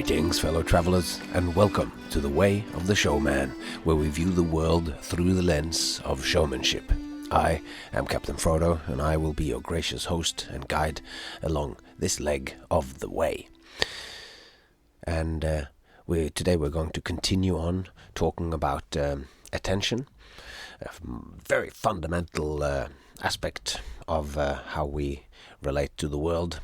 Greetings, fellow travelers, and welcome to the Way of the Showman, where we view the world through the lens of showmanship. I am Captain Frodo, and I will be your gracious host and guide along this leg of the way. And today we're going to continue on talking about attention, a very fundamental aspect of how we relate to the world.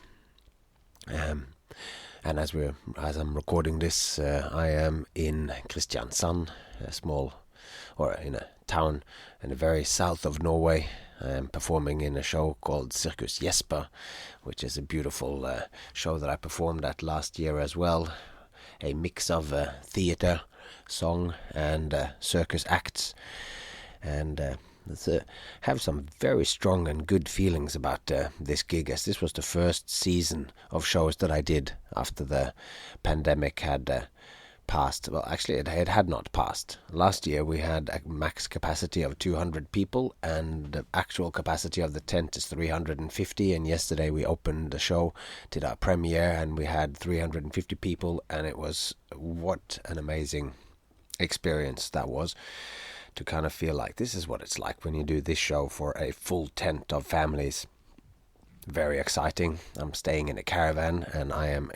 And as I'm recording this, I am in Kristiansand, in a town in the very south of Norway. I am performing in a show called Circus Jesper, which is a beautiful show that I performed at last year as well. A mix of theater, song, and circus acts. And have some very strong and good feelings about this gig, as this was the first season of shows that I did after the pandemic had passed. Well, actually, it had not passed. Last year we had a max capacity of 200 people, and the actual capacity of the tent is 350. And yesterday we opened the show, did our premiere, and we had 350 people, and it was what an amazing experience that was. To kind of feel like this is what it's like when you do this show for a full tent of families. Very exciting. I'm staying in a caravan, and I am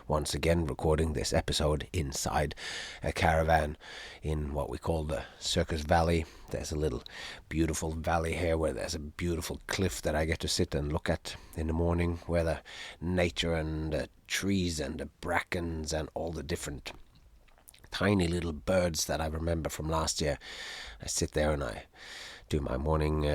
once again recording this episode inside a caravan in what we call the Circus Valley. There's a little beautiful valley here where there's a beautiful cliff that I get to sit and look at in the morning, where the nature and the trees and the brackens and all the different tiny little birds that I remember from last year. I sit there and I do my morning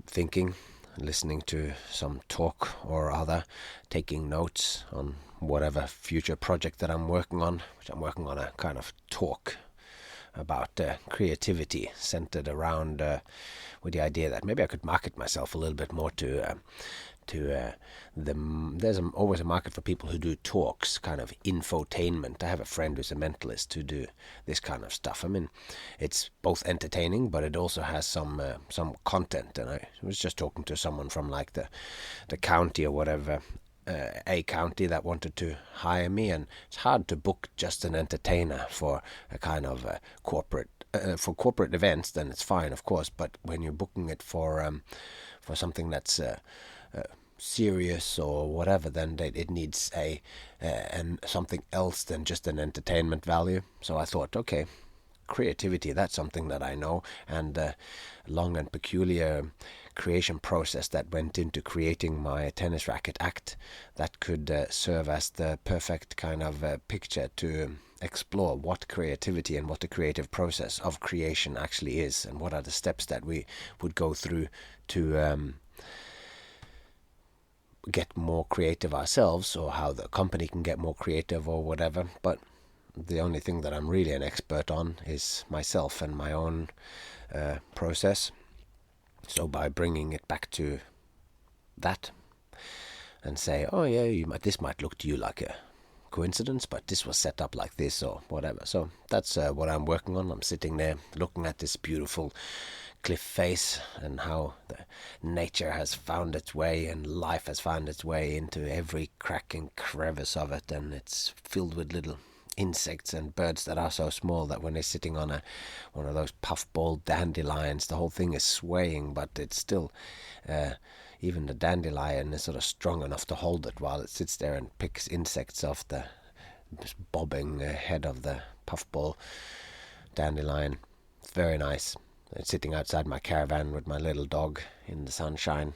thinking, listening to some talk or other, taking notes on whatever future project that I'm working on, which I'm working on a kind of talk about creativity centered around with the idea that maybe I could market myself a little bit more to there's always a market for people who do talks, kind of infotainment. I have a friend who's a mentalist who do this kind of stuff. I mean, it's both entertaining, but it also has some content. And I was just talking to someone from like the county or whatever, a county that wanted to hire me, and it's hard to book just an entertainer for a kind of corporate events. Then it's fine, of course, but when you're booking it for something that's serious or whatever, then it needs and something else than just an entertainment value. So I thought, okay, creativity, that's something that I know, and the long and peculiar creation process that went into creating my tennis racket act, that could serve as the perfect kind of picture to explore what creativity and what the creative process of creation actually is, and what are the steps that we would go through to get more creative ourselves, or how the company can get more creative or whatever. But the only thing that I'm really an expert on is myself and my own process. So by bringing it back to that and say, oh yeah, this might look to you like a coincidence, but this was set up like this or whatever. So that's what I'm working on. I'm sitting there looking at this beautiful cliff face, and how the nature has found its way and life has found its way into every crack and crevice of it, and it's filled with little insects and birds that are so small that when they're sitting on one of those puffball dandelions, the whole thing is swaying, but it's still even the dandelion is sort of strong enough to hold it while it sits there and picks insects off the bobbing head of the puffball dandelion. It's very nice. Sitting outside my caravan with my little dog in the sunshine.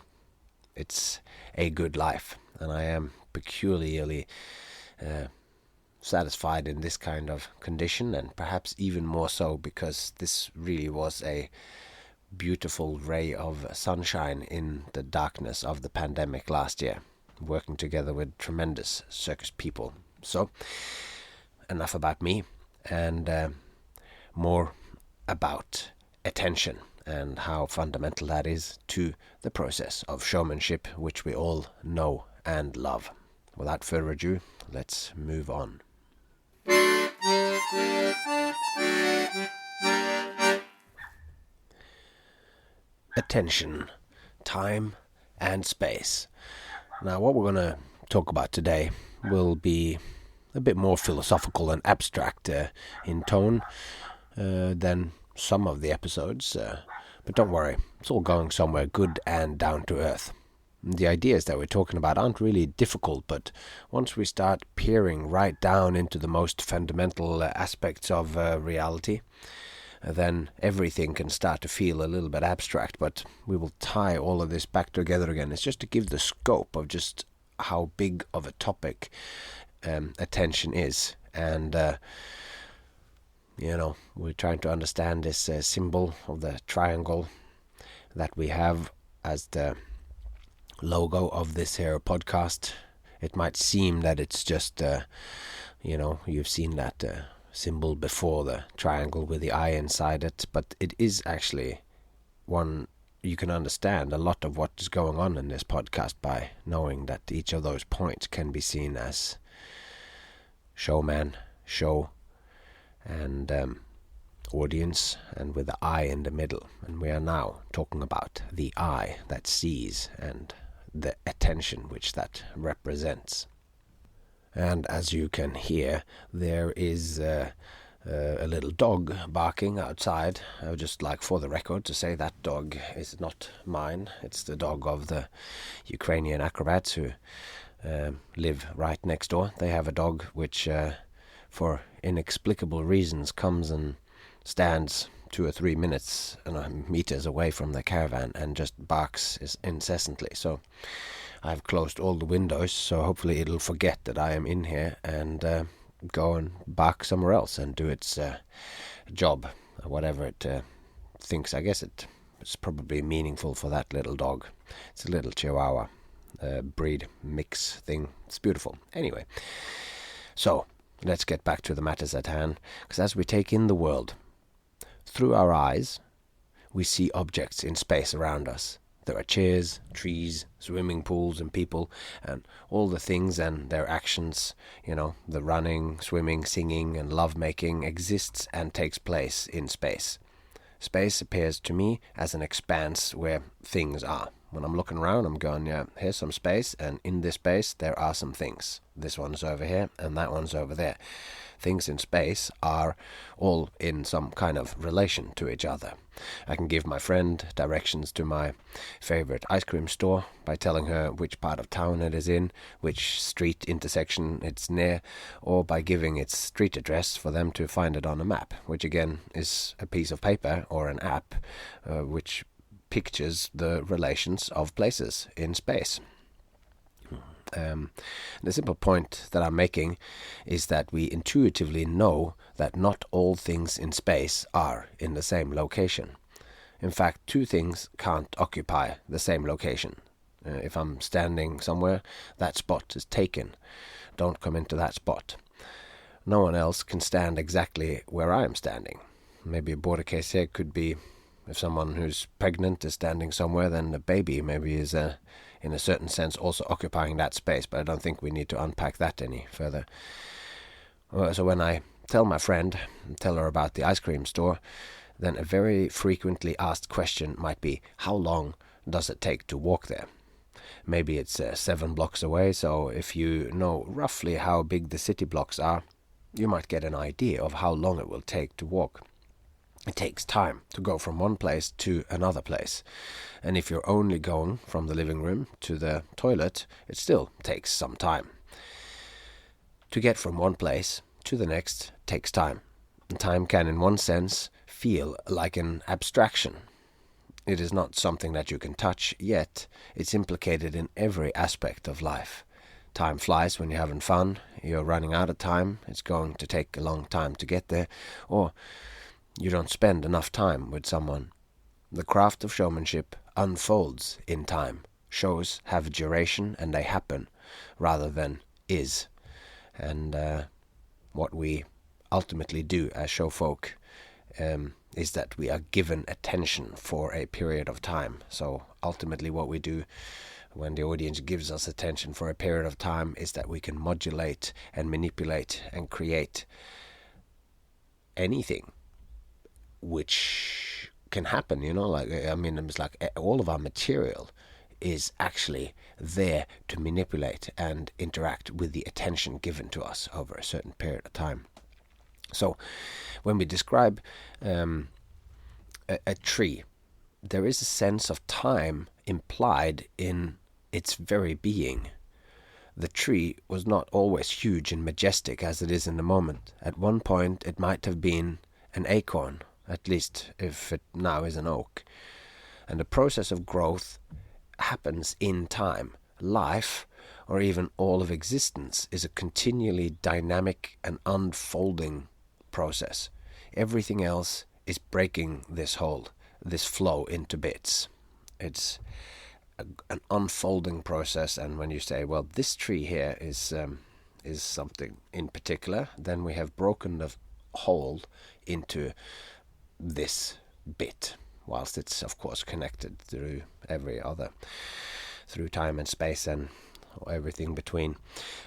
It's a good life, and I am peculiarly satisfied in this kind of condition, and perhaps even more so because this really was a beautiful ray of sunshine in the darkness of the pandemic last year, working together with tremendous circus people. So, enough about me, and more about attention and how fundamental that is to the process of showmanship, which we all know and love. Without further ado, let's move on. Attention, time and space. Now, what we're going to talk about today will be a bit more philosophical and abstract in tone than some of the episodes. But don't worry, it's all going somewhere good and down to earth. The ideas that we're talking about aren't really difficult, but once we start peering right down into the most fundamental aspects of reality, then everything can start to feel a little bit abstract, but we will tie all of this back together again. It's just to give the scope of just how big of a topic attention is. And we're trying to understand this symbol of the triangle that we have as the logo of this here podcast. It might seem that it's just you've seen that symbol before, the triangle with the eye inside it, but it is actually one you can understand a lot of what is going on in this podcast by knowing that each of those points can be seen as showman, show, and audience, and with the eye in the middle. And we are now talking about the eye that sees and the attention which that represents. And as you can hear, there is a little dog barking outside. I would just like, for the record, to say that dog is not mine. It's the dog of the Ukrainian acrobats who live right next door. They have a dog which, for inexplicable reasons, comes and stands 2 or 3 meters away from the caravan and just barks incessantly. So I've closed all the windows, so hopefully it'll forget that I am in here and go and bark somewhere else and do its job, whatever it thinks. I guess it's probably meaningful for that little dog. It's a little Chihuahua breed mix thing. It's beautiful. Anyway, so let's get back to the matters at hand, because as we take in the world through our eyes, we see objects in space around us. There are chairs, trees, swimming pools, and people, and all the things and their actions, the running, swimming, singing, and lovemaking exists and takes place in space. Space appears to me as an expanse where things are. When I'm looking around, I'm going, yeah, here's some space, and in this space there are some things. This one's over here, and that one's over there. Things in space are all in some kind of relation to each other. I can give my friend directions to my favorite ice cream store by telling her which part of town it is in, which street intersection it's near, or by giving its street address for them to find it on a map, which again is a piece of paper or an app which pictures the relations of places in space. The simple point that I'm making is that we intuitively know that not all things in space are in the same location. In fact, 2 things can't occupy the same location. If I'm standing somewhere, that spot is taken. Don't come into that spot. No one else can stand exactly where I am standing. Maybe a border case here could be, if someone who's pregnant is standing somewhere, then the baby maybe is in a certain sense also occupying that space, but I don't think we need to unpack that any further. So when I tell my friend, tell her about the ice cream store, then a very frequently asked question might be, how long does it take to walk there? Maybe it's 7 blocks away, so if you know roughly how big the city blocks are, you might get an idea of how long it will take to walk. It takes time to go from one place to another place. And if you're only going from the living room to the toilet, it still takes some time. To get from one place to the next takes time. And time can, in one sense, feel like an abstraction. It is not something that you can touch, yet it's implicated in every aspect of life. Time flies when you're having fun. You're running out of time. It's going to take a long time to get there. Or you don't spend enough time with someone. The craft of showmanship unfolds in time. Shows have duration and they happen rather than is. And what we ultimately do as showfolk is that we are given attention for a period of time. So ultimately what we do when the audience gives us attention for a period of time is that we can modulate and manipulate and create anything which can happen, it's like all of our material is actually there to manipulate and interact with the attention given to us over a certain period of time. So when we describe a tree, there is a sense of time implied in its very being. The tree was not always huge and majestic as it is in the moment. At one point it might have been an acorn, at least if it now is an oak. And the process of growth happens in time. Life, or even all of existence, is a continually dynamic and unfolding process. Everything else is breaking this hold, this flow into bits. It's an unfolding process, and when you say, well, this tree here is something in particular, then we have broken the hold into this bit, whilst it's of course connected through every other, through time and space and everything between.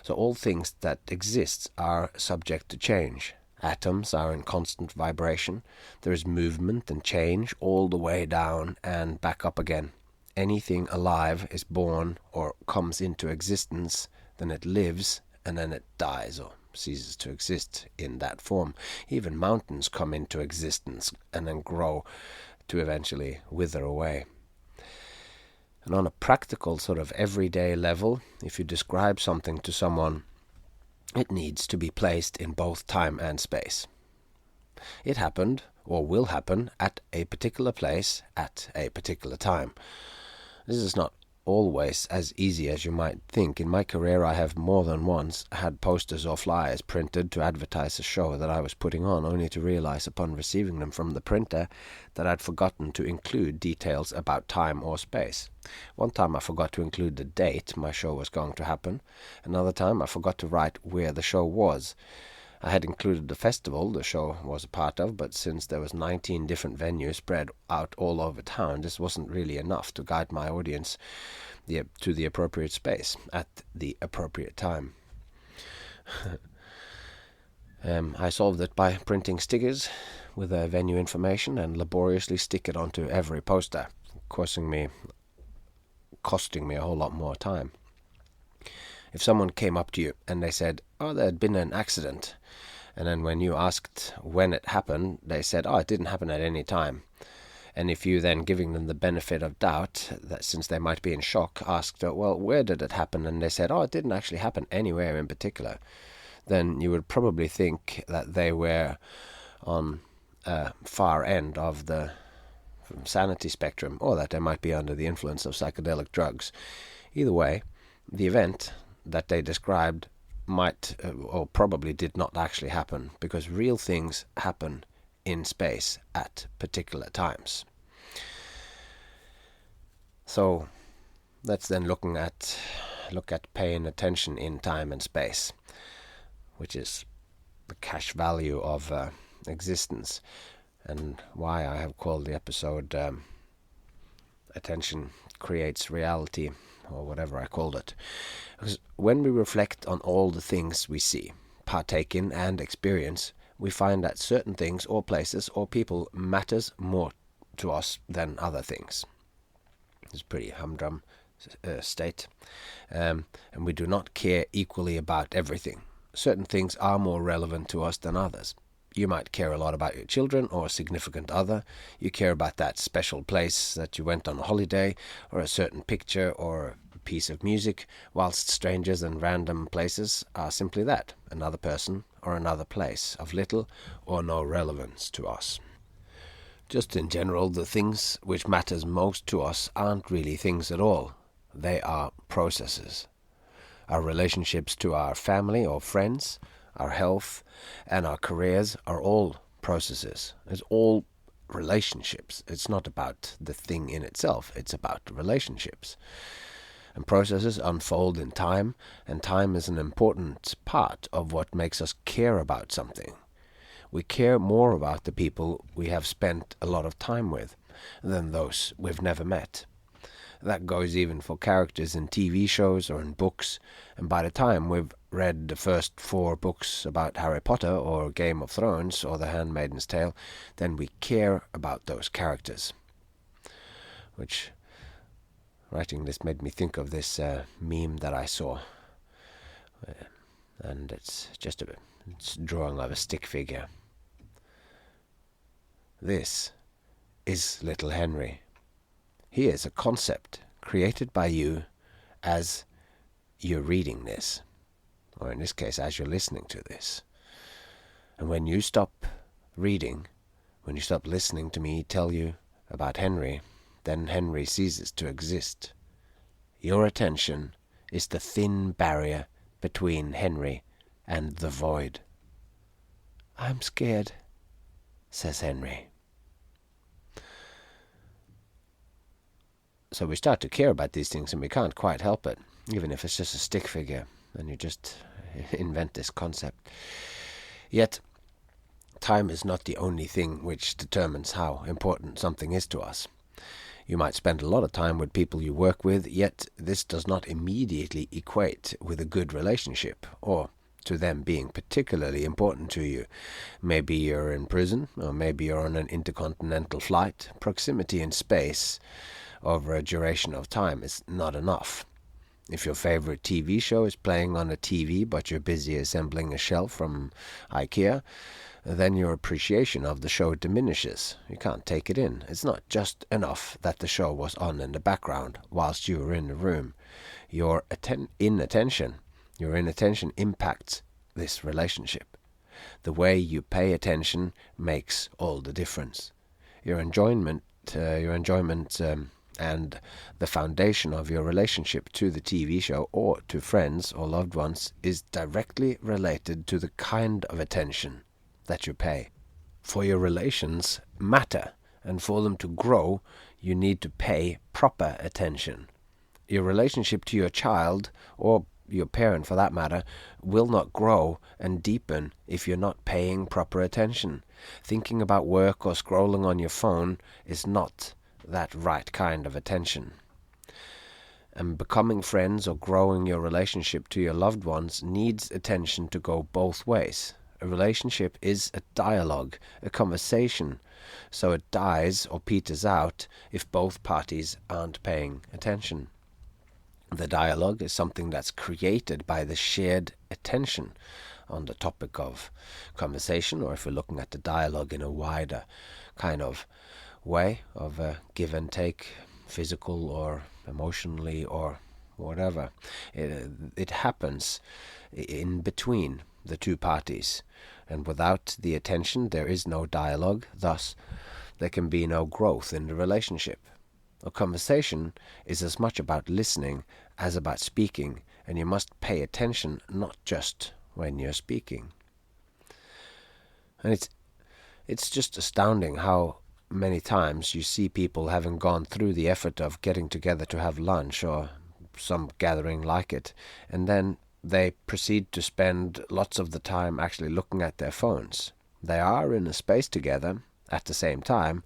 So all things that exist are subject to change. Atoms are in constant vibration. There is movement and change all the way down and back up again. Anything alive is born or comes into existence, then it lives, and then it dies or ceases to exist in that form. Even mountains come into existence and then grow to eventually wither away. And on a practical sort of everyday level, if you describe something to someone, it needs to be placed in both time and space. It happened, or will happen, at a particular place at a particular time. This is not always as easy as you might think. In my career, I have more than once had posters or flyers printed to advertise a show that I was putting on, only to realize upon receiving them from the printer that I'd forgotten to include details about time or space. One time I forgot to include the date my show was going to happen. Another time I forgot to write where the show was. I had included the festival the show was a part of, but since there was 19 different venues spread out all over town, this wasn't really enough to guide my audience to the appropriate space at the appropriate time. I solved it by printing stickers with venue information and laboriously stick it onto every poster, costing me a whole lot more time. If someone came up to you and they said, oh, there had been an accident, and then when you asked when it happened, they said, oh, it didn't happen at any time. And if you then, giving them the benefit of doubt, that since they might be in shock, asked, well, where did it happen? And they said, oh, it didn't actually happen anywhere in particular. Then you would probably think that they were on a far end of the sanity spectrum, or that they might be under the influence of psychedelic drugs. Either way, the event that they described might or probably did not actually happen, because real things happen in space at particular times. So let's then look at paying attention in time and space, which is the cash value of existence, and why I have called the episode Attention Creates Reality, or whatever I called it. Because when we reflect on all the things we see, partake in and experience, we find that certain things or places or people matters more to us than other things. It's a pretty humdrum state. And we do not care equally about everything. Certain things are more relevant to us than others. You might care a lot about your children or a significant other. You care about that special place that you went on a holiday, or a certain picture or a piece of music, whilst strangers and random places are simply that, another person or another place of little or no relevance to us. Just in general, the things which matters most to us aren't really things at all. They are processes. Our relationships to our family or friends, our health, and our careers are all processes. It's all relationships. It's not about the thing in itself. It's about relationships. And processes unfold in time, and time is an important part of what makes us care about something. We care more about the people we have spent a lot of time with than those we've never met. That goes even for characters in TV shows or in books, and by the time we've read the first 4 books about Harry Potter or Game of Thrones or The Handmaid's Tale, then we care about those characters. Which writing this made me think of this meme that I saw. And it's just it's drawing of a stick figure. This is little Henry. He is a concept created by you as you're reading this, or in this case, as you're listening to this. And when you stop reading, when you stop listening to me tell you about Henry, then Henry ceases to exist. Your attention is the thin barrier between Henry and the void. I'm scared, says Henry. So we start to care about these things and we can't quite help it, even if it's just a stick figure and you just invent this concept. Yet, time is not the only thing which determines how important something is to us. You might spend a lot of time with people you work with, yet this does not immediately equate with a good relationship, or to them being particularly important to you. Maybe you're in prison, or maybe you're on an intercontinental flight. Proximity in space over a duration of time is not enough. If your favorite TV show is playing on a TV, but you're busy assembling a shelf from IKEA, then your appreciation of the show diminishes. You can't take it in. It's not just enough that the show was on in the background whilst you were in the room. Your inattention impacts this relationship. The way you pay attention makes all the difference. Your enjoyment and the foundation of your relationship to the TV show or to friends or loved ones is directly related to the kind of attention that you pay. For your relations matter, and for them to grow, you need to pay proper attention. Your relationship to your child, or your parent for that matter, will not grow and deepen if you're not paying proper attention. Thinking about work or scrolling on your phone is not that right kind of attention. And becoming friends or growing your relationship to your loved ones needs attention to go both ways. A relationship is a dialogue, a conversation, so it dies or peters out if both parties aren't paying attention. The dialogue is something that's created by the shared attention on the topic of conversation, or if we're looking at the dialogue in a wider kind of way of give and take, physical or emotionally or whatever. It happens in between the two parties, and without the attention there is no dialogue, thus there can be no growth in the relationship. A conversation is as much about listening as about speaking, and you must pay attention not just when you're speaking. And it's just astounding how many times you see people having gone through the effort of getting together to have lunch or some gathering like it, and then they proceed to spend lots of the time actually looking at their phones. They are in a space together at the same time,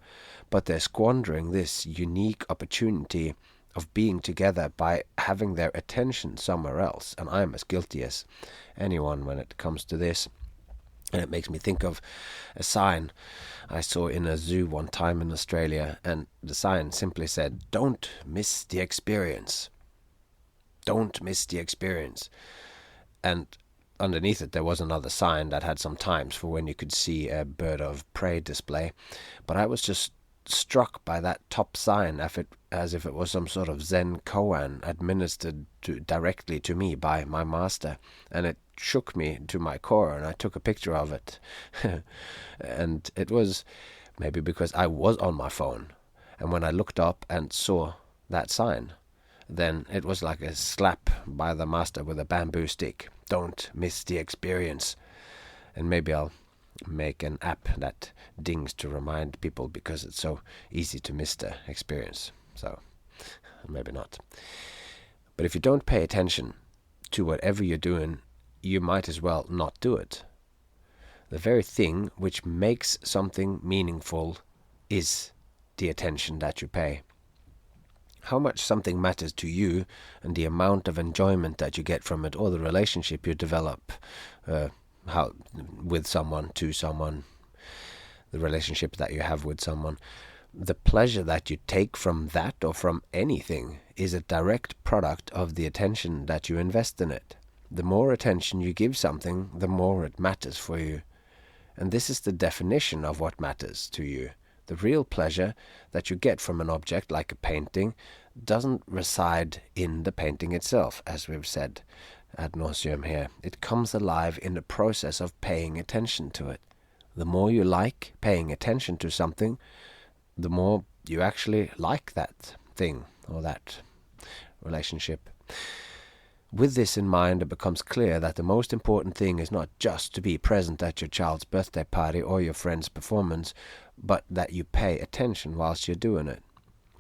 but they're squandering this unique opportunity of being together by having their attention somewhere else. And I'm as guilty as anyone when it comes to this. And it makes me think of a sign I saw in a zoo one time in Australia, and the sign simply said, "Don't miss the experience. Don't miss the experience." And underneath it there was another sign that had some times for when you could see a bird of prey display. But I was just struck by that top sign as if it was some sort of Zen koan administered directly to me by my master, and it shook me to my core, and I took a picture of it. And it was maybe because I was on my phone, and when I looked up and saw that sign, then it was like a slap by the master with a bamboo stick. Don't miss the experience. And maybe I'll make an app that dings to remind people, because it's so easy to miss the experience. So maybe not. But if you don't pay attention to whatever you're doing, you might as well not do it. The very thing which makes something meaningful is the attention that you pay. How much something matters to you and the amount of enjoyment that you get from it, or the relationship you develop with someone, to someone, the relationship that you have with someone, The pleasure that you take from that or from anything is a direct product of the attention that you invest in it. The more attention you give something, the more it matters for you. And this is the definition of what matters to you. The real pleasure that you get from an object like a painting doesn't reside in the painting itself, as we've said ad nauseum here. It comes alive in the process of paying attention to it. The more you like paying attention to something, the more you actually like that thing or that relationship. With this in mind, it becomes clear that the most important thing is not just to be present at your child's birthday party or your friend's performance, but that you pay attention whilst you're doing it,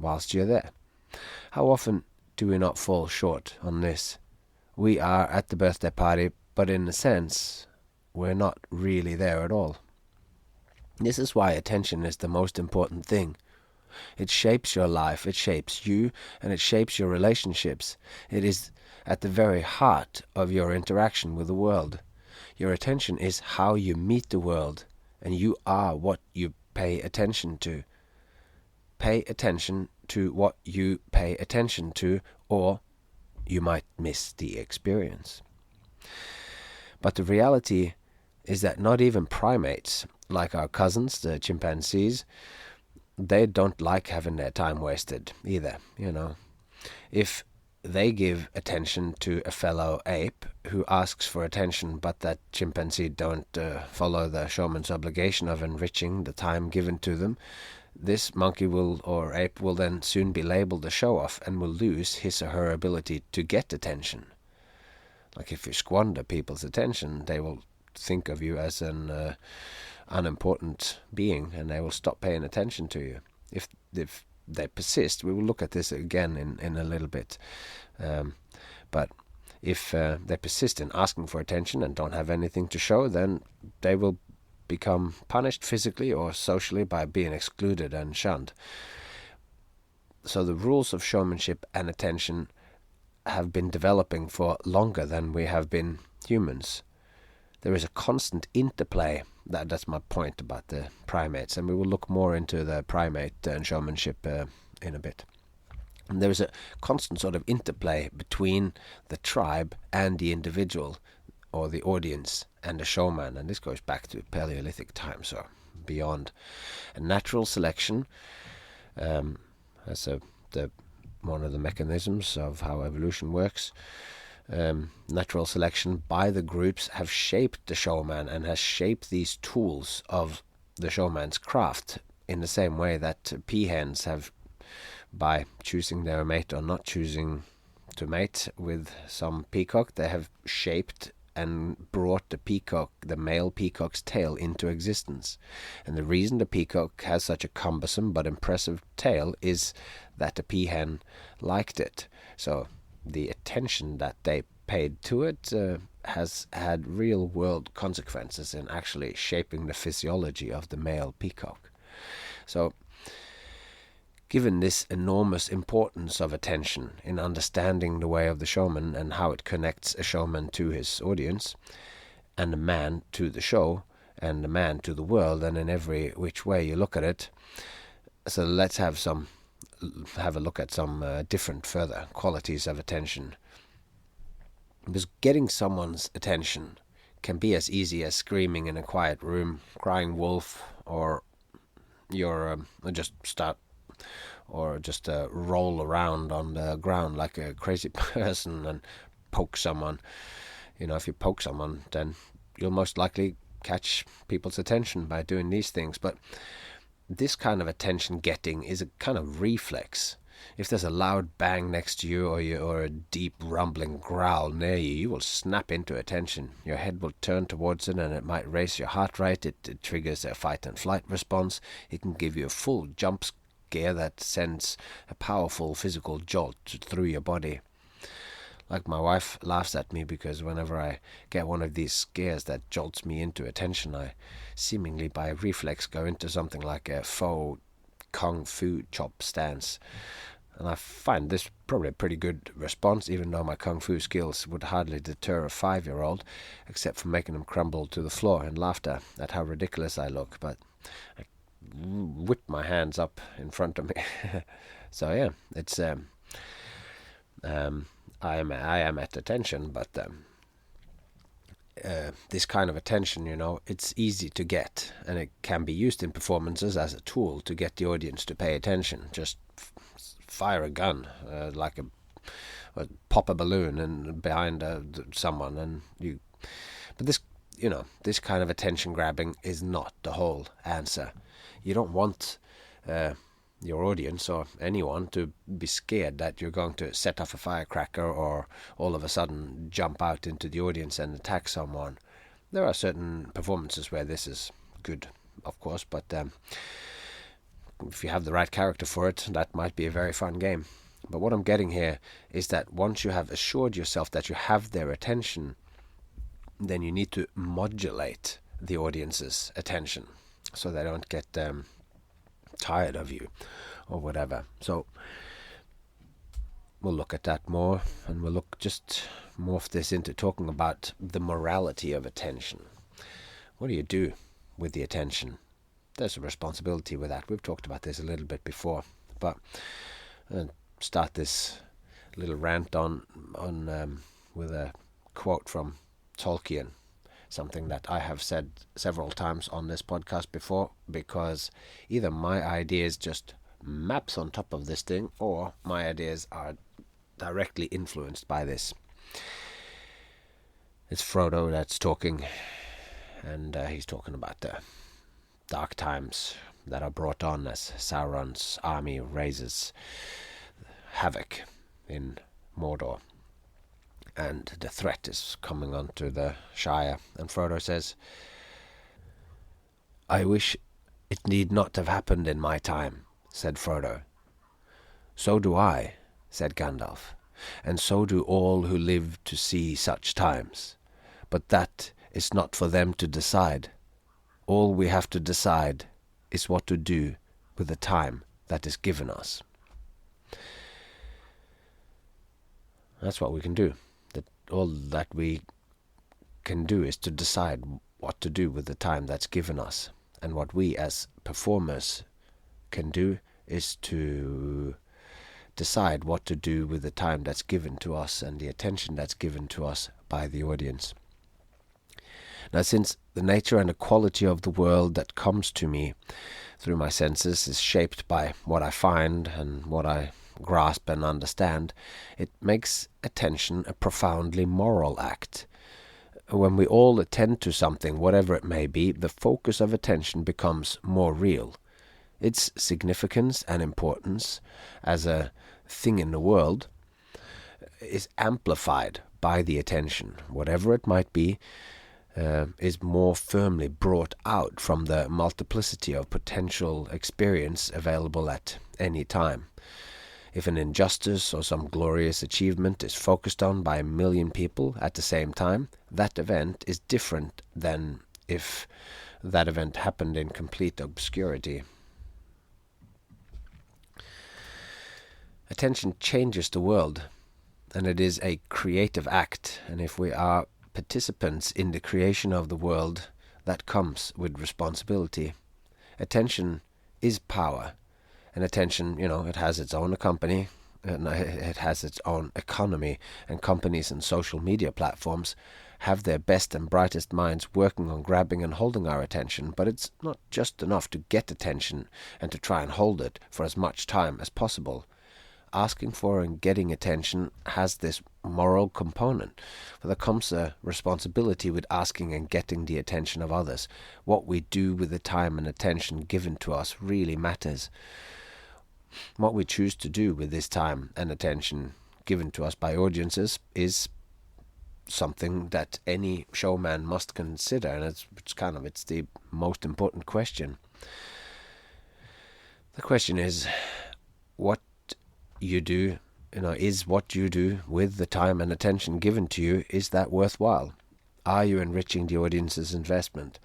whilst you're there. How often do we not fall short on this? We are at the birthday party, but in a sense, we're not really there at all. This is why attention is the most important thing. It shapes your life, it shapes you, and it shapes your relationships. It is at the very heart of your interaction with the world. Your attention is how you meet the world, and you are what you pay attention to. Pay attention to what you pay attention to, or you might miss the experience. But the reality is that not even primates, like our cousins, the chimpanzees, they don't like having their time wasted either, If they give attention to a fellow ape who asks for attention, but that chimpanzee don't follow the showman's obligation of enriching the time given to them, this monkey or ape will then soon be labeled a show-off and will lose his or her ability to get attention. Like if you squander people's attention, they will think of you as an unimportant being, and they will stop paying attention to you. If they persist, we will look at this again in a little bit. But if they persist in asking for attention and don't have anything to show, then they will become punished physically or socially by being excluded and shunned. So the rules of showmanship and attention have been developing for longer than we have been humans. There is a constant interplay. That's my point about the primates, and we will look more into the primate and showmanship in a bit. And there is a constant sort of interplay between the tribe and the individual, or the audience and the showman, and this goes back to Paleolithic times or beyond. And natural selection, that's one of the mechanisms of how evolution works. Natural selection by the groups have shaped the showman and has shaped these tools of the showman's craft in the same way that peahens have, by choosing their mate or not choosing to mate with some peacock, they have shaped and brought the male peacock's tail into existence. And the reason the peacock has such a cumbersome but impressive tail is that the peahen liked it. So the attention that they paid to it has had real-world consequences in actually shaping the physiology of the male peacock. So, given this enormous importance of attention in understanding the way of the showman and how it connects a showman to his audience, and a man to the show, and a man to the world, and in every which way you look at it, so let's have a look at some different further qualities of attention. Because getting someone's attention can be as easy as screaming in a quiet room, crying wolf, or just roll around on the ground like a crazy person and poke someone. If you poke someone, then you'll most likely catch people's attention by doing these things. But this kind of attention getting is a kind of reflex. If there's a loud bang next to you or a deep rumbling growl near you, you will snap into attention. Your head will turn towards it and it might raise your heart rate. It triggers a fight and flight response. It can give you a full jump scare that sends a powerful physical jolt through your body. Like my wife laughs at me because whenever I get one of these scares that jolts me into attention, I seemingly by reflex go into something like a faux kung fu chop stance. And I find this probably a pretty good response, even though my kung fu skills would hardly deter a 5-year-old, except for making them crumble to the floor in laughter at how ridiculous I look. But I whip my hands up in front of me. So yeah, it's I am at attention, but this kind of attention, it's easy to get, and it can be used in performances as a tool to get the audience to pay attention. Just fire a gun, pop a balloon and behind someone, and you. But this kind of attention grabbing is not the whole answer. You don't want your audience or anyone to be scared that you're going to set off a firecracker or all of a sudden jump out into the audience and attack someone. There are certain performances where this is good, of course, but if you have the right character for it, that might be a very fun game. But what I'm getting here is that once you have assured yourself that you have their attention, then you need to modulate the audience's attention so they don't get tired of you or whatever. So we'll look at that more, and we'll just morph this into talking about the morality of attention. What do you do with the attention? There's a responsibility with that. We've talked about this a little bit before, but start this little rant on with a quote from Tolkien, something that I have said several times on this podcast before, because either my ideas just maps on top of this thing, or my ideas are directly influenced by this. It's Frodo that's talking, and he's talking about the dark times that are brought on as Sauron's army raises havoc in Mordor, and the threat is coming onto the Shire. And Frodo says, "I wish it need not have happened in my time," said Frodo. "So do I," said Gandalf, "and so do all who live to see such times. But that is not for them to decide. All we have to decide is what to do with the time that is given us." That's what we can do. All that we can do is to decide what to do with the time that's given us. And what we as performers can do is to decide what to do with the time that's given to us and the attention that's given to us by the audience. Now, since the nature and the quality of the world that comes to me through my senses is shaped by what I find and what I grasp and understand, it makes attention a profoundly moral act. When we all attend to something, whatever it may be, the focus of attention becomes more real. Its significance and importance as a thing in the world is amplified by the attention, whatever it might be, is more firmly brought out from the multiplicity of potential experience available at any time. If an injustice or some glorious achievement is focused on by 1 million people at the same time, that event is different than if that event happened in complete obscurity. Attention changes the world, and it is a creative act, and if we are participants in the creation of the world, that comes with responsibility. Attention is power. And attention, it has its own company, and it has its own economy, and companies and social media platforms have their best and brightest minds working on grabbing and holding our attention, but it's not just enough to get attention and to try and hold it for as much time as possible. Asking for and getting attention has this moral component, for there comes a responsibility with asking and getting the attention of others. What we do with the time and attention given to us really matters. What we choose to do with this time and attention given to us by audiences is something that any showman must consider, and it's the most important question. The question is, what you do, is what you do with the time and attention given to you, is that worthwhile? Are you enriching the audience's investment,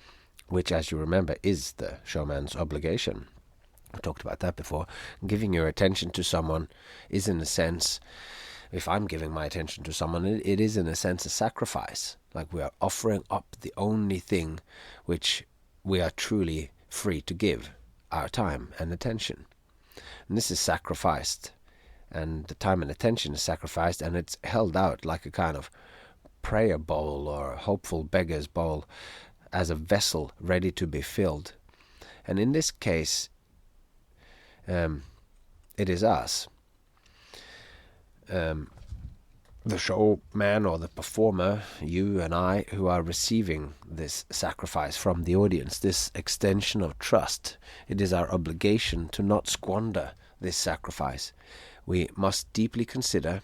which, as you remember, is the showman's obligation? I talked about that before. Giving your attention to someone is, in a sense, if I'm giving my attention to someone, it is in a sense a sacrifice. Like we are offering up the only thing which we are truly free to give, our time and attention. And this is sacrificed, and the time and attention is sacrificed, and it's held out like a kind of prayer bowl or hopeful beggar's bowl as a vessel ready to be filled. And in this case, it is us. The showman or the performer, you and I, who are receiving this sacrifice from the audience, this extension of trust. It is our obligation to not squander this sacrifice. We must deeply consider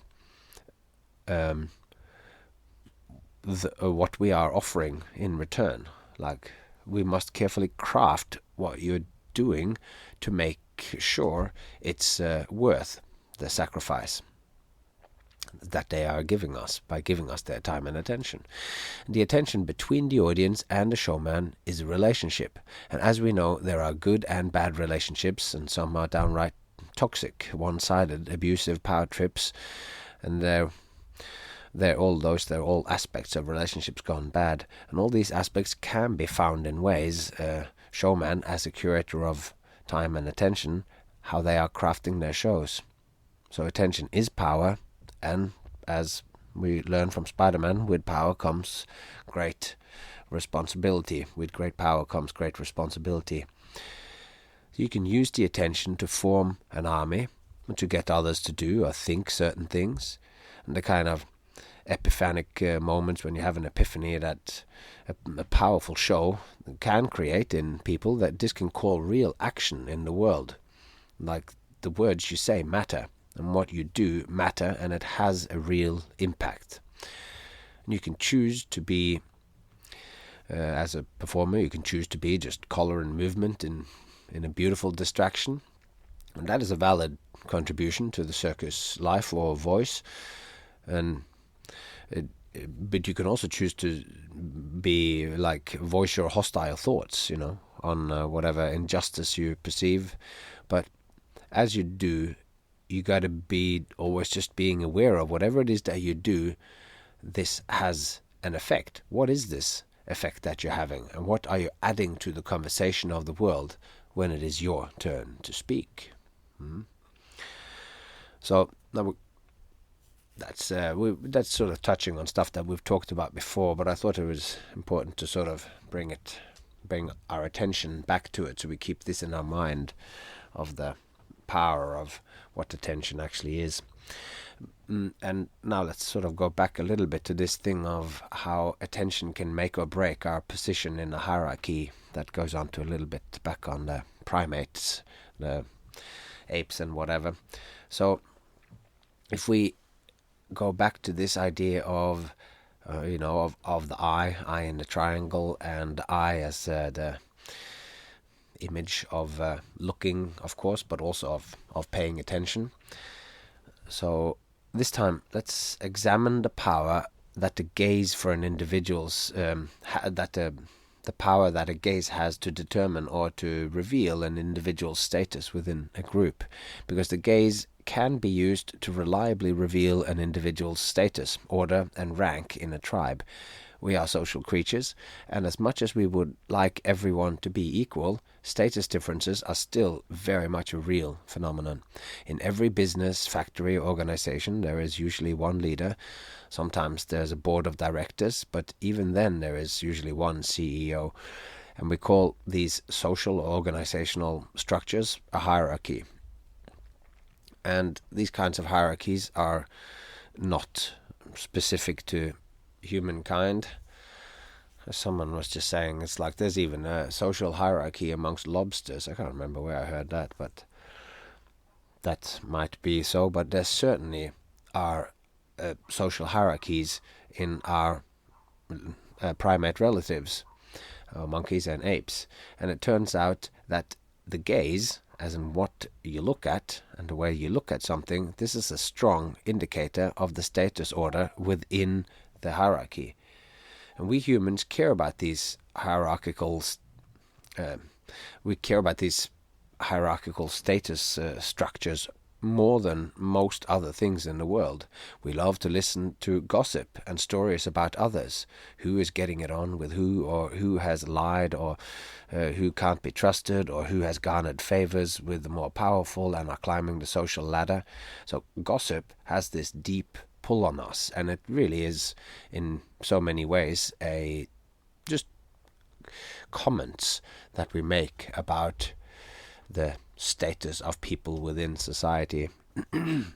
what we are offering in return. Like, we must carefully craft what you're doing to make sure it's worth the sacrifice that they are giving us by giving us their time and attention. The attention between the audience and the showman is a relationship, and as we know, there are good and bad relationships, and some are downright toxic, one-sided, abusive power trips, and they're all aspects of relationships gone bad, and all these aspects can be found in ways showman, as a curator of time and attention, how they are crafting their shows. So attention is power, and as we learn from Spider-Man, with power comes great responsibility. With great power comes great responsibility. You can use the attention to form an army, to get others to do or think certain things. And the kind of epiphanic moments when you have an epiphany that a powerful show can create in people, that this can call real action in the world. Like, the words you say matter, and what you do matter, and it has a real impact. And you can choose to be, as a performer, you can choose to be just color and movement in a beautiful distraction. And that is a valid contribution to the circus life or voice. But you can also choose to be like, voice your hostile thoughts, on whatever injustice you perceive. But as you do, you got to be always just being aware of whatever it is that you do. This has an effect. What is this effect that you're having? And what are you adding to the conversation of the world when it is your turn to speak? So now that's sort of touching on stuff that we've talked about before, but I thought it was important to sort of bring our attention back to it, so we keep this in our mind, of the power of what attention actually is. And now let's sort of go back a little bit to this thing of how attention can make or break our position in the hierarchy. That goes on to a little bit back on the primates, the apes and whatever. So if we go back to this idea of the eye in the triangle, and the eye as the image of looking, of course, but also of paying attention. So this time, let's examine the power that the gaze for an individual's the power that a gaze has to determine or to reveal an individual's status within a group, because the gaze can be used to reliably reveal an individual's status, order, and rank in a tribe. We are social creatures, and as much as we would like everyone to be equal, status differences are still very much a real phenomenon. In every business, factory, organization, there is usually one leader. Sometimes there's a board of directors, but even then there is usually one CEO. And we call these social or organizational structures a hierarchy. And these kinds of hierarchies are not specific to humankind. Someone was just saying it's like there's even a social hierarchy amongst lobsters. I can't remember where I heard that, but that might be so. But there certainly are social hierarchies in our primate relatives, monkeys and apes. And it turns out that the gaze, as in what you look at and the way you look at something, this is a strong indicator of the status order within the hierarchy. And we humans care about these hierarchical status structures more than most other things in the world. We love to listen to gossip and stories about others, who is getting it on with who, or who has lied, or who can't be trusted, or who has garnered favors with the more powerful and are climbing the social ladder. So gossip has this deep pull on us, and it really is, in so many ways, just comments that we make about the status of people within society. And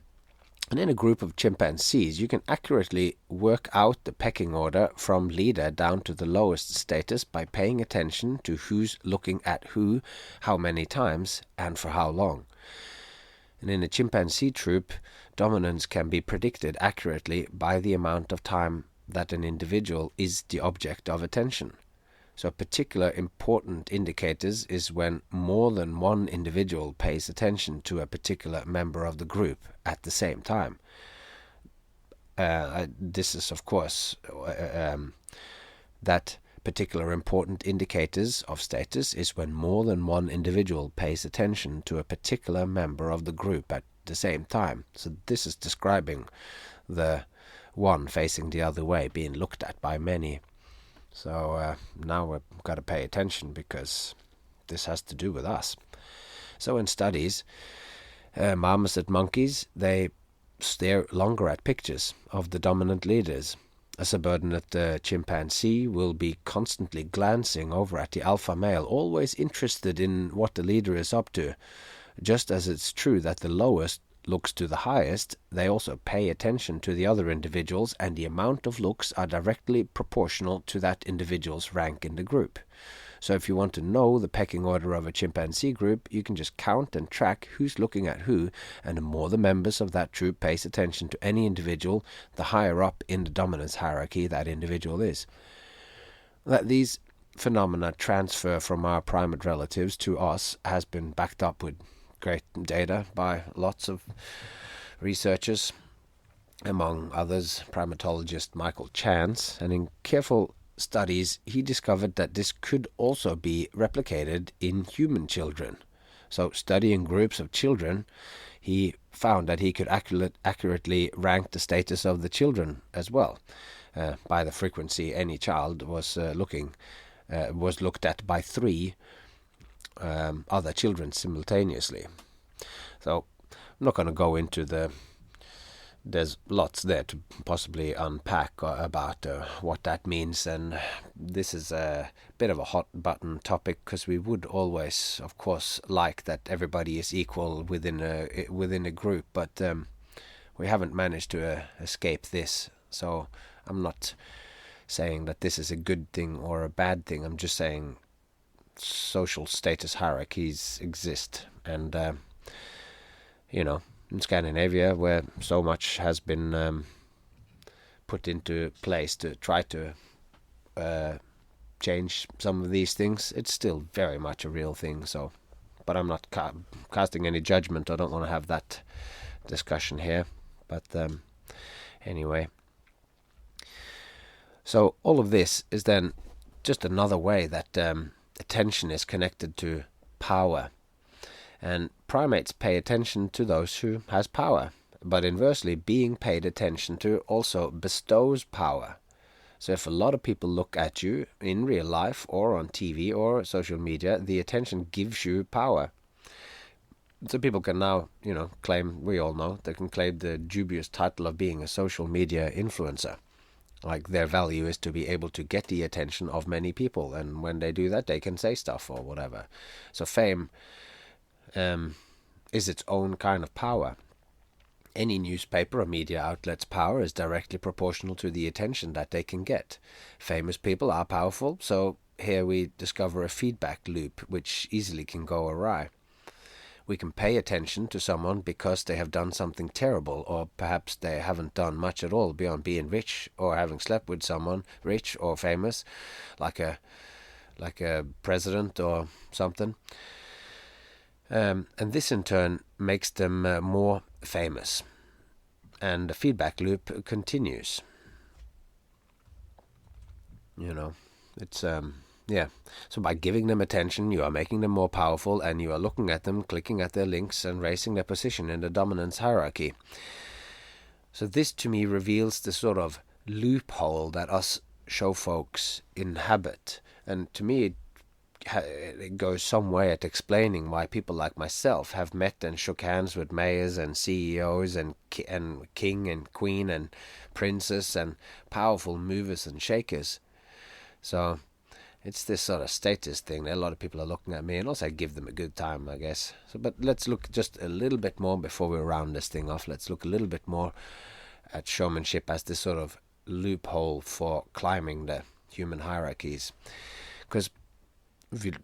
in a group of chimpanzees, you can accurately work out the pecking order from leader down to the lowest status by paying attention to who's looking at who, how many times, and for how long. And in a chimpanzee troop, dominance can be predicted accurately by the amount of time that an individual is the object of attention. So particular important indicators is when more than one individual pays attention to a particular member of the group at the same time. This is, of course, that particular important indicators of status is when more than one individual pays attention to a particular member of the group at the same time. So this is describing the one facing the other way being looked at by many. So now we've got to pay attention, because this has to do with us. So in studies, marmoset monkeys, they stare longer at pictures of the dominant leaders. A subordinate chimpanzee will be constantly glancing over at the alpha male, always interested in what the leader is up to. Just as it's true that the lowest looks to the highest, they also pay attention to the other individuals, and the amount of looks are directly proportional to that individual's rank in the group. So if you want to know the pecking order of a chimpanzee group, you can just count and track who's looking at who, and the more the members of that troop pays attention to any individual, the higher up in the dominance hierarchy that individual is. That these phenomena transfer from our primate relatives to us has been backed up with great data by lots of researchers, among others primatologist Michael Chance, and in careful studies he discovered that this could also be replicated in human children. So studying groups of children, he found that he could accurately rank the status of the children as well, by the frequency any child was looked at by 3 other children simultaneously. So I'm not going to go into there's lots there to possibly unpack about what that means, and this is a bit of a hot button topic, because we would always, of course, like that everybody is equal within a group, but we haven't managed to escape this. So I'm not saying that this is a good thing or a bad thing. I'm just saying social status hierarchies exist, and in Scandinavia, where so much has been put into place to try to change some of these things, it's still very much a real thing. So, but I'm not casting any judgment. I don't want to have that discussion here. But anyway, so all of this is then just another way that attention is connected to power. And primates pay attention to those who has power, but inversely, being paid attention to also bestows power. So if a lot of people look at you in real life or on TV or social media, the attention gives you power. So people can now, claim, we all know, they can claim the dubious title of being a social media influencer. Like, their value is to be able to get the attention of many people, and when they do that, they can say stuff or whatever. So fame is its own kind of power. Any newspaper or media outlet's power is directly proportional to the attention that they can get. Famous people are powerful, so here we discover a feedback loop which easily can go awry. We can pay attention to someone because they have done something terrible, or perhaps they haven't done much at all beyond being rich or having slept with someone rich or famous, like a president or something. And this in turn makes them more famous, and the feedback loop continues. It's Yeah. So by giving them attention, you are making them more powerful, and you are looking at them, clicking at their links, and raising their position in the dominance hierarchy. So this to me reveals the sort of loophole that us show folks inhabit. And to me, it goes some way at explaining why people like myself have met and shook hands with mayors and CEOs and king and queen and princess and powerful movers and shakers. So it's this sort of status thing. A lot of people are looking at me, and also I give them a good time, I guess. So, but let's look just a little bit more before we round this thing off. Let's look a little bit more at showmanship as this sort of loophole for climbing the human hierarchies. Because if you're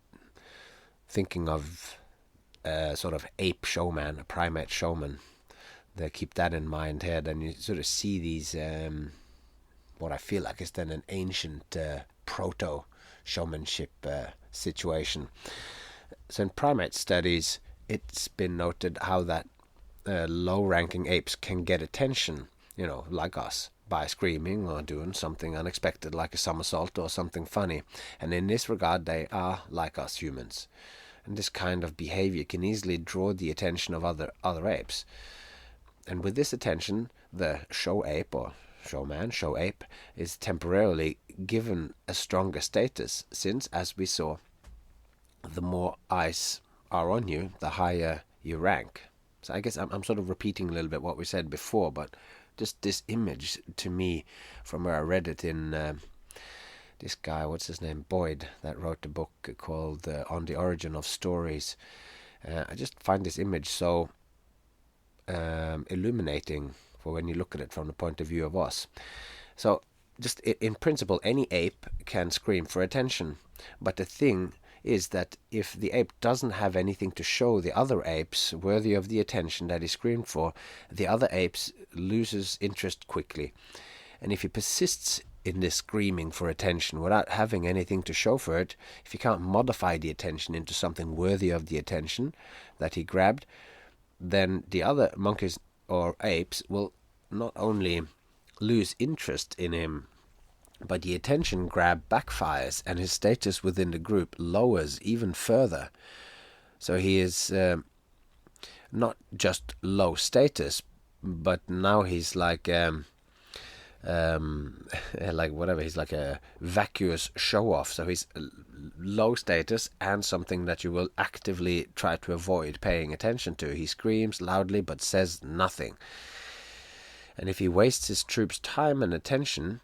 thinking of a sort of ape showman, a primate showman, they keep that in mind here, then you sort of see these, what I feel like is then an ancient proto showmanship situation. So in primate studies, it's been noted how that low-ranking apes can get attention, like us, by screaming or doing something unexpected like a somersault or something funny. And in this regard, they are like us humans. And this kind of behavior can easily draw the attention of other apes. And with this attention, the show ape or showman, show ape, is temporarily given a stronger status, since, as we saw, the more eyes are on you, the higher you rank. So I guess I'm sort of repeating a little bit what we said before, but just this image to me from where I read it in this guy, what's his name, Boyd, that wrote a book called On the Origin of Stories. I just find this image so illuminating for when you look at it from the point of view of us. So just in principle, any ape can scream for attention, but the thing is that if the ape doesn't have anything to show the other apes worthy of the attention that he screamed for, the other apes loses interest quickly. And if he persists in this screaming for attention without having anything to show for it, if he can't modify the attention into something worthy of the attention that he grabbed, then the other monkeys or apes will not only lose interest in him, but the attention grab backfires and his status within the group lowers even further. So he is not just low status, but now he's like whatever, he's like a vacuous show-off. So he's low status and something that you will actively try to avoid paying attention to. He screams loudly but says nothing. And if he wastes his troops' time and attention,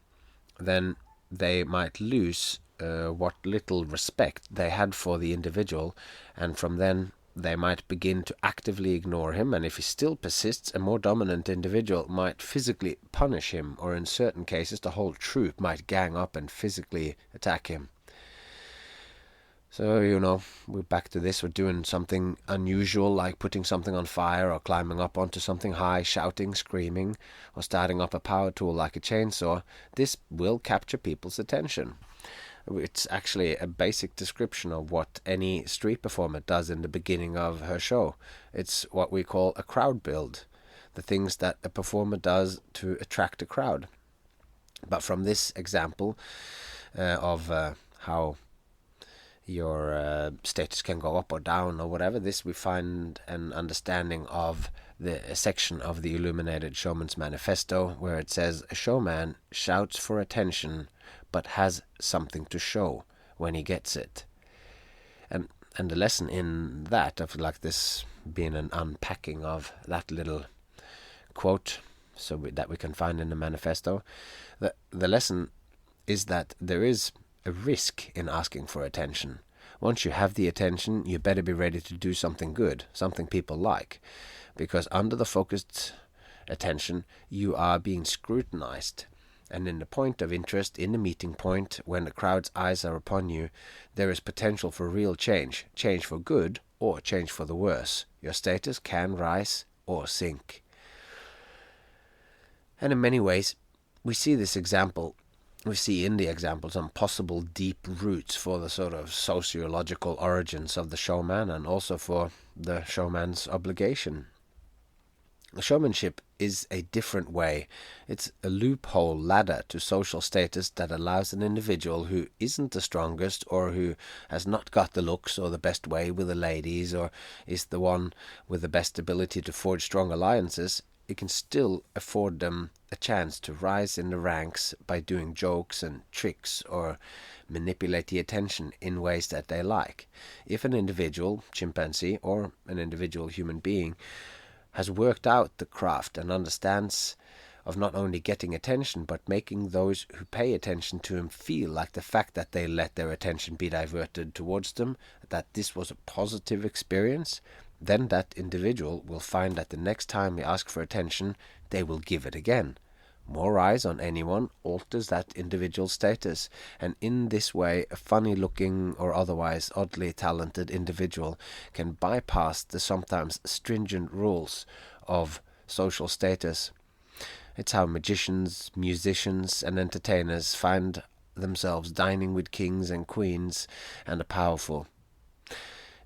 then they might lose what little respect they had for the individual, and from then they might begin to actively ignore him, and if he still persists, a more dominant individual might physically punish him, or in certain cases the whole troop might gang up and physically attack him. So, we're back to this. We're doing something unusual, like putting something on fire or climbing up onto something high, shouting, screaming, or starting up a power tool like a chainsaw. This will capture people's attention. It's actually a basic description of what any street performer does in the beginning of her show. It's what we call a crowd build, the things that a performer does to attract a crowd. But from this example of how your status can go up or down or whatever, this we find an understanding of a section of the Illuminated Showman's Manifesto where it says, a showman shouts for attention but has something to show when he gets it. And the lesson in that, of like this being an unpacking of that little quote that we can find in the manifesto, the lesson is that there is a risk in asking for attention. Once you have the attention, you better be ready to do something good, something people like, because under the focused attention, you are being scrutinized. And in the point of interest, in the meeting point, when the crowd's eyes are upon you, there is potential for real change for good or change for the worse. Your status can rise or sink. And in many ways, we see in the example some possible deep roots for the sort of sociological origins of the showman, and also for the showman's obligation. Showmanship is a different way. It's a loophole ladder to social status that allows an individual who isn't the strongest, or who has not got the looks or the best way with the ladies, or is the one with the best ability to forge strong alliances. It can still afford them a chance to rise in the ranks by doing jokes and tricks, or manipulate the attention in ways that they like. If an individual chimpanzee or an individual human being has worked out the craft and understands of not only getting attention, but making those who pay attention to him feel like the fact that they let their attention be diverted towards them, that this was a positive experience, then that individual will find that the next time you ask for attention, they will give it again. More eyes on anyone alters that individual's status, and in this way a funny-looking or otherwise oddly talented individual can bypass the sometimes stringent rules of social status. It's how magicians, musicians, and entertainers find themselves dining with kings and queens and the powerful.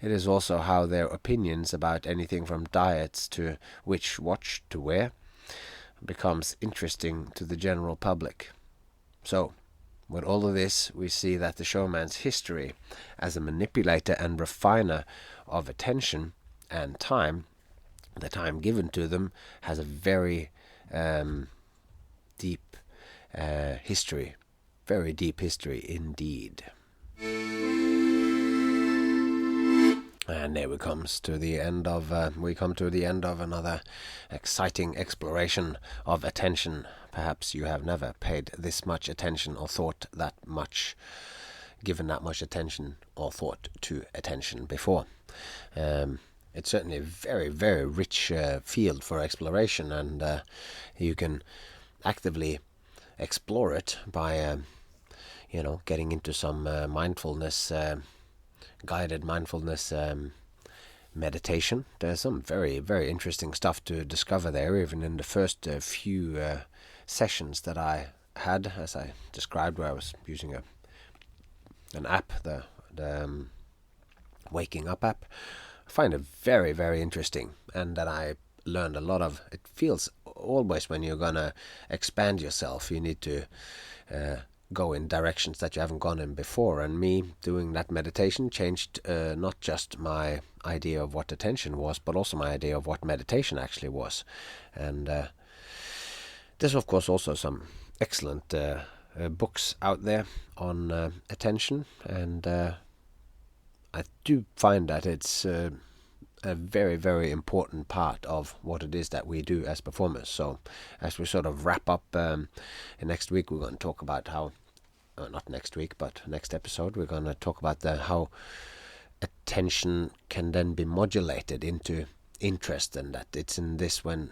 It is also how their opinions about anything from diets to which watch to wear becomes interesting to the general public. So, with all of this, we see that the showman's history as a manipulator and refiner of attention and time, the time given to them, has a very deep history. Very deep history indeed. And there we come to the end of another exciting exploration of attention. Perhaps you have never paid this much attention or given that much attention or thought to attention before. It's certainly a very, very rich field for exploration, and you can actively explore it by getting into some mindfulness. Guided mindfulness meditation. There's some very, very interesting stuff to discover there, even in the first few sessions that I had, as I described, where I was using an app, the Waking Up app. I find it very, very interesting, and that I learned a lot of. It feels always when you're gonna expand yourself, you need to go in directions that you haven't gone in before, and me doing that meditation changed not just my idea of what attention was, but also my idea of what meditation actually was. And there's of course also some excellent books out there on attention, and I do find that it's a very, very important part of what it is that we do as performers. So as we sort of wrap up, next week we're going to talk about how, not next week, but next episode, we're going to talk about how attention can then be modulated into interest, and that it's in this when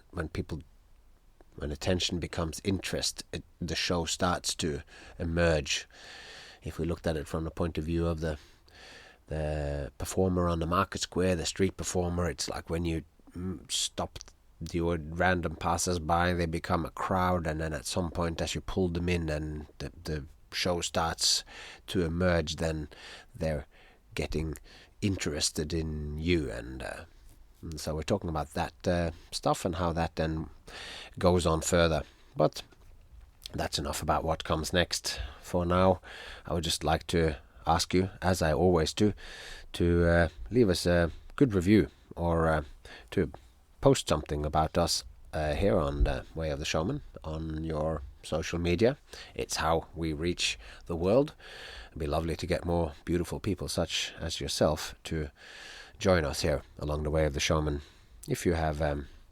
attention becomes interest, the show starts to emerge. If we looked at it from the point of view of the performer on the market square, the street performer, it's like when you stop your random passers-by, they become a crowd, and then at some point as you pull them in and the show starts to emerge, then they're getting interested in you, and so we're talking about that stuff and how that then goes on further. But that's enough about what comes next. For now, I would just like to ask you, as I always do, to leave us a good review, or to post something about us here on the Way of the Showman on your social media. It's how we reach the world. It'd be lovely to get more beautiful people such as yourself to join us here along the Way of the Showman. If you have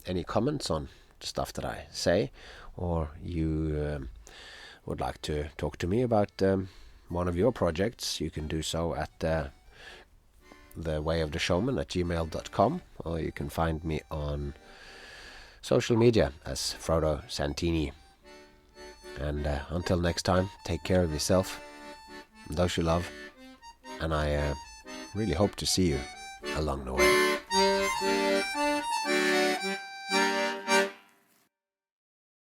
any comments on the stuff that I say, or you would like to talk to me about one of your projects, you can do so at thewayoftheshowman@gmail.com, or you can find me on social media as Frodo Santini. And until next time, take care of yourself and those you love, and I really hope to see you along the way.